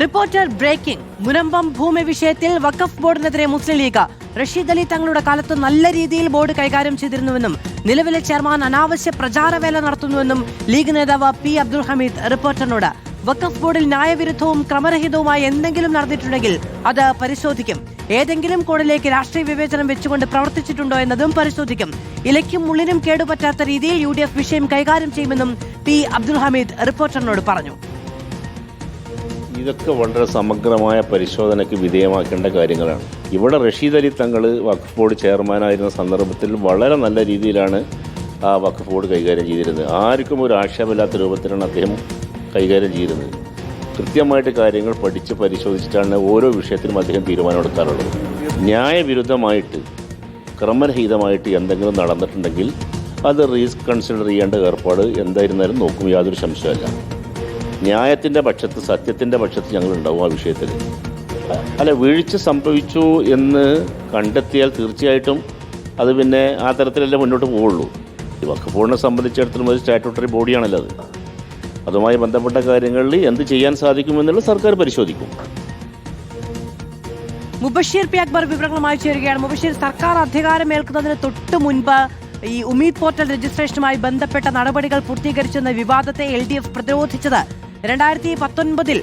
Reporter breaking. Munambam ഭൂമി വിഷയത്തിൽ വഖഫ് ബോർഡിനെതിരെ മുസ്ലിം league. Rasheed Ali തങ്ങളുടെ കാലത്ത് നല്ല രീതിയിൽ ബോർഡ് കൈകാര്യം ചെയ്തിരുന്നുവെന്നും നിലവിലെ ചെയർമാൻ അനാവശ്യ പ്രചാരവേല നടത്തുന്നുവെന്നും ലീഗ് നേതാവ് പി അബ്ദുൾ ഹമീദ് റിപ്പോർട്ടറിനോട്. വഖഫ് ബോർഡിൽ ന്യായവിരുദ്ധവും ക്രമരഹിതവുമായി എന്തെങ്കിലും നടന്നിട്ടുണ്ടെങ്കിൽ അത് പരിശോധിക്കും. ഏതെങ്കിലും കോണിലേക്ക് രാഷ്ട്രീയ വിവേചനം വെച്ചുകൊണ്ട് പ്രവർത്തിച്ചിട്ടുണ്ടോ എന്നതും പരിശോധിക്കും. ഇലയ്ക്കും മുള്ളിനും കേടുപറ്റാത്ത രീതിയിൽ UDF വിഷയം കൈകാര്യം ചെയ്യുമെന്നും പി അബ്ദുൾ ഹമീദ് റിപ്പോർട്ടറിനോട് പറഞ്ഞു. ഇതൊക്കെ വളരെ സമഗ്രമായ പരിശോധനയ്ക്ക് വിധേയമാക്കേണ്ട കാര്യങ്ങളാണ്. ഇവിടെ റഷീദ് അലി തങ്ങൾ വഖഫ് ബോർഡ് ചെയർമാനായിരുന്ന സന്ദർഭത്തിൽ വളരെ നല്ല രീതിയിലാണ് ആ വഖഫ് ബോർഡ് കൈകാര്യം ചെയ്തിരുന്നത്. ആർക്കും ഒരു ആക്ഷേപമില്ലാത്ത രൂപത്തിലാണ് അദ്ദേഹം കൈകാര്യം ചെയ്തിരുന്നത്. കൃത്യമായിട്ട് കാര്യങ്ങൾ പഠിച്ച് പരിശോധിച്ചിട്ടാണ് ഓരോ വിഷയത്തിലും അദ്ദേഹം തീരുമാനമെടുക്കാറുള്ളത്. ന്യായവിരുദ്ധമായിട്ട് ക്രമരഹിതമായിട്ട് എന്തെങ്കിലും നടന്നിട്ടുണ്ടെങ്കിൽ അത് റീകൺസിഡർ ചെയ്യേണ്ട ഏർപ്പാട് എന്തായിരുന്നാലും നോക്കും, യാതൊരു സംശയമല്ല. ന്യായത്തിൻ്റെ പക്ഷത്ത്, സത്യത്തിൻ്റെ പക്ഷത്ത് ഞങ്ങളുണ്ടാവും ആ വിഷയത്തിൽ. അല്ല, വീഴ്ച സംഭവിച്ചു എന്ന് കണ്ടെത്തിയാൽ തീർച്ചയായിട്ടും അത് പിന്നെ ആ തരത്തിലല്ലേ മുന്നോട്ട് പോവുള്ളൂ. ഈ വഖഫ് ബോർഡിനെ സംബന്ധിച്ചിടത്തോളം ഒരു സ്റ്റാറ്റ്യൂട്ടറി ബോഡിയാണല്ലോ അത്. അതുമായി ബന്ധപ്പെട്ട കാര്യങ്ങളിൽ എന്ത് ചെയ്യാൻ സാധിക്കുമെന്നുള്ളത് സർക്കാർ പരിശോധിക്കും. മുബഷീർ പി അക്ബർ വിവരങ്ങളുമായി ചേരുകയാണ്. മുബഷീർ, സർക്കാർ അധികാരമേൽക്കുന്നതിന് തൊട്ട് മുൻപ് ഈ ഉമീദ് പോർട്ടൽ രജിസ്ട്രേഷനുമായി ബന്ധപ്പെട്ട നടപടികൾ പൂർത്തീകരിച്ചെന്ന വിവാദത്തെ LDF പ്രതിരോധിച്ചത് 2019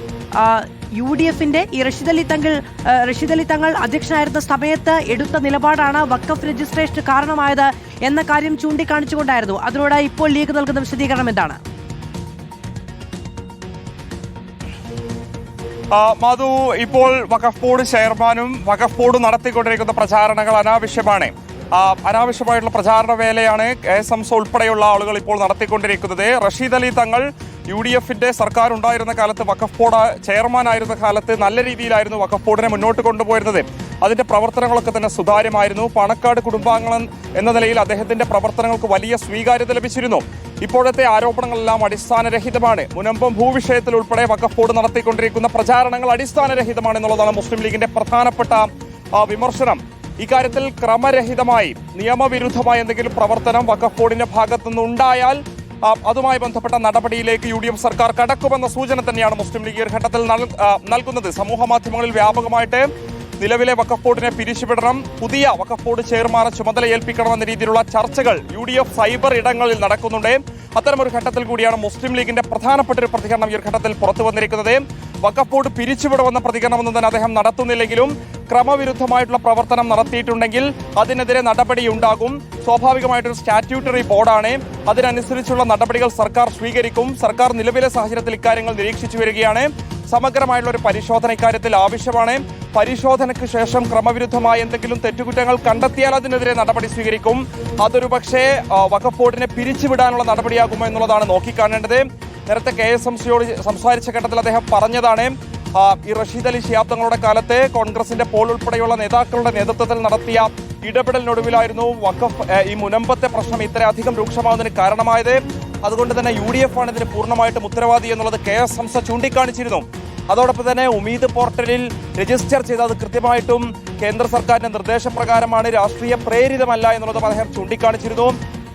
UDFന്റെ ഈ റഷീദ് അലി തങ്ങൾ അധ്യക്ഷനായിരുന്ന സമയത്ത് എടുത്ത നിലപാടാണ് വഖഫ് രജിസ്ട്രേഷന് കാരണമായത് എന്ന കാര്യം ചൂണ്ടിക്കാണിച്ചുകൊണ്ടായിരുന്നു. അതിനോട് ഇപ്പോൾ ലീഗ് നൽകുന്ന വിശദീകരണം എന്താണ്? മധു, ഇപ്പോൾ വഖഫ് ബോർഡ് ചെയർമാനും വഖഫ് ബോർഡ് നടത്തിക്കൊണ്ടിരിക്കുന്ന പ്രചാരണങ്ങൾ അനാവശ്യമായിട്ടുള്ള പ്രചാരണ വേലയാണ് SMS ഉൾപ്പെടെയുള്ള ആളുകൾ ഇപ്പോൾ നടത്തിക്കൊണ്ടിരിക്കുന്നത്. റഷീദ് അലി തങ്ങൾ UDFന്റെ സർക്കാർ ഉണ്ടായിരുന്ന കാലത്ത്, വഖഫ് ബോർഡ് ചെയർമാനായിരുന്ന കാലത്ത് നല്ല രീതിയിലായിരുന്നു വഖഫ് ബോർഡിനെ മുന്നോട്ട് കൊണ്ടുപോയിരുന്നത്. അതിന്റെ പ്രവർത്തനങ്ങളൊക്കെ തന്നെ സുതാര്യമായിരുന്നു. പണക്കാട് കുടുംബാംഗം എന്ന നിലയിൽ അദ്ദേഹത്തിന്റെ പ്രവർത്തനങ്ങൾക്ക് വലിയ സ്വീകാര്യത ലഭിച്ചിരുന്നു. ഇപ്പോഴത്തെ ആരോപണങ്ങളെല്ലാം അടിസ്ഥാനരഹിതമാണ്. മുനമ്പം ഭൂവിഷയത്തിൽ ഉൾപ്പെടെ വഖഫ് ബോർഡ് നടത്തിക്കൊണ്ടിരിക്കുന്ന പ്രചാരണങ്ങൾ അടിസ്ഥാനരഹിതമാണ് എന്നുള്ളതാണ് മുസ്ലിം ലീഗിന്റെ പ്രധാനപ്പെട്ട വിമർശനം. ഇക്കാര്യത്തിൽ ക്രമരഹിതമായി, നിയമവിരുദ്ധമായ എന്തെങ്കിലും പ്രവർത്തനം വഖഫ് ബോർഡിന്റെ ഭാഗത്തുനിന്നുണ്ടായാൽ അതുമായി ബന്ധപ്പെട്ട നടപടിയിലേക്ക് UDF സർക്കാർ കടക്കുമെന്ന സൂചന തന്നെയാണ് മുസ്ലിം ലീഗ് ഘട്ടത്തിൽ നൽകുന്നത്. സമൂഹ മാധ്യമങ്ങളിൽ വ്യാപകമായിട്ട് നിലവിലെ വഖഫ് ബോർഡിനെ പിരിച്ചുവിടണം, പുതിയ വഖഫ് ബോർഡ് ചെയർമാനെ ചുമതല ഏൽപ്പിക്കണമെന്ന രീതിയിലുള്ള ചർച്ചകൾ UDF സൈബർ ഇടങ്ങളിൽ നടക്കുന്നുണ്ട്. അത്തരമൊരു ഘട്ടത്തിൽ കൂടിയാണ് മുസ്ലിം ലീഗിന്റെ പ്രധാനപ്പെട്ട ഒരു പ്രതികരണം ഈ ഘട്ടത്തിൽ പുറത്തു വന്നിരിക്കുന്നത്. വഖഫ് ബോർഡ് പിരിച്ചുവിടുമെന്ന പ്രതികരണമൊന്നും തന്നെ അദ്ദേഹം നടത്തുന്നില്ലെങ്കിലും ക്രമവിരുദ്ധമായിട്ടുള്ള പ്രവർത്തനം നടത്തിയിട്ടുണ്ടെങ്കിൽ അതിനെതിരെ നടപടിയുണ്ടാകും. സ്വാഭാവികമായിട്ടൊരു സ്റ്റാറ്റ്യൂട്ടറി ബോർഡാണ്, അതിനനുസരിച്ചുള്ള നടപടികൾ സർക്കാർ സ്വീകരിക്കും. സർക്കാർ നിലവിലെ സാഹചര്യത്തിൽ ഇക്കാര്യങ്ങൾ നിരീക്ഷിച്ചു വരികയാണ്. സമഗ്രമായിട്ടുള്ള ഒരു പരിശോധന ഇക്കാര്യത്തിൽ ആവശ്യമാണ്. പരിശോധനയ്ക്ക് ശേഷം ക്രമവിരുദ്ധമായ എന്തെങ്കിലും തെറ്റുകുറ്റങ്ങൾ കണ്ടെത്തിയാൽ അതിനെതിരെ നടപടി സ്വീകരിക്കും. അതൊരു പക്ഷേ വഖഫ് ബോർഡിനെ പിരിച്ചുവിടാനുള്ള നടപടിയാകുമോ എന്നുള്ളതാണ് നോക്കിക്കാണേണ്ടത്. നേരത്തെ KSMCയോട് സംസാരിച്ച ഘട്ടത്തിൽ അദ്ദേഹം പറഞ്ഞതാണ്, ഈ റഷീദ് അലി ശിഹാബ് തങ്ങളുടെ കാലത്ത് കോൺഗ്രസിന്റെ പോൾ ഉൾപ്പെടെയുള്ള നേതാക്കളുടെ നേതൃത്വത്തിൽ നടത്തിയ ഇടപെടലിനൊടുവിലായിരുന്നു വഖഫ് ഈ മുനമ്പത്തെ പ്രശ്നം ഇത്രയധികം രൂക്ഷമാവുന്നതിന് കാരണമായത്. അതുകൊണ്ട് തന്നെ UDF ആണ് ഇതിന് പൂർണ്ണമായിട്ടും ഉത്തരവാദി എന്നുള്ളത് KSMC ചൂണ്ടിക്കാണിച്ചിരുന്നു. അതോടൊപ്പം തന്നെ ഉമീദ് പോർട്ടലിൽ രജിസ്റ്റർ ചെയ്തത് കൃത്യമായിട്ടും കേന്ദ്ര സർക്കാരിന്റെ നിർദ്ദേശപ്രകാരമാണ്, രാഷ്ട്രീയ പ്രേരിതമല്ല എന്നുള്ളതും അദ്ദേഹം ചൂണ്ടിക്കാണിച്ചിരുന്നു.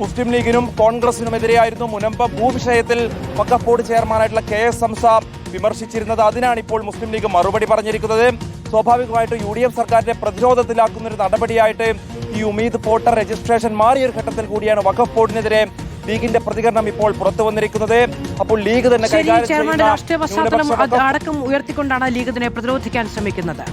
മുസ്ലിം ലീഗിനും കോൺഗ്രസിനുമെതിരെയായിരുന്നു മുനമ്പം ഭൂവിഷയത്തിൽ വഖഫ് ബോർഡ് ചെയർമാനായിട്ടുള്ള KSMC വിമർശിച്ചിരുന്നത്. അതിനാണ് ഇപ്പോൾ മുസ്ലിം ലീഗ് മറുപടി പറഞ്ഞിരിക്കുന്നത്. സ്വാഭാവികമായിട്ടും UDF സർക്കാരിനെ പ്രതിരോധത്തിലാക്കുന്ന ഒരു നടപടിയായിട്ട് ഈ ഉമീദ് പോർട്ടൽ രജിസ്ട്രേഷൻ മാറിയൊരു ഘട്ടത്തിൽ കൂടിയാണ് വഖഫ് ബോർഡിനെതിരെ ലീഗിന്റെ പ്രതികരണം ഇപ്പോൾ പുറത്തു വന്നിരിക്കുന്നത്. അപ്പോൾ ലീഗ് തന്നെ രാഷ്ട്രീയ പശ്ചാത്തലം അടക്കം ഉയർത്തിക്കൊണ്ടാണ് ലീഗ് ഇതിനെ പ്രതിരോധിക്കാൻ ശ്രമിക്കുന്നത്.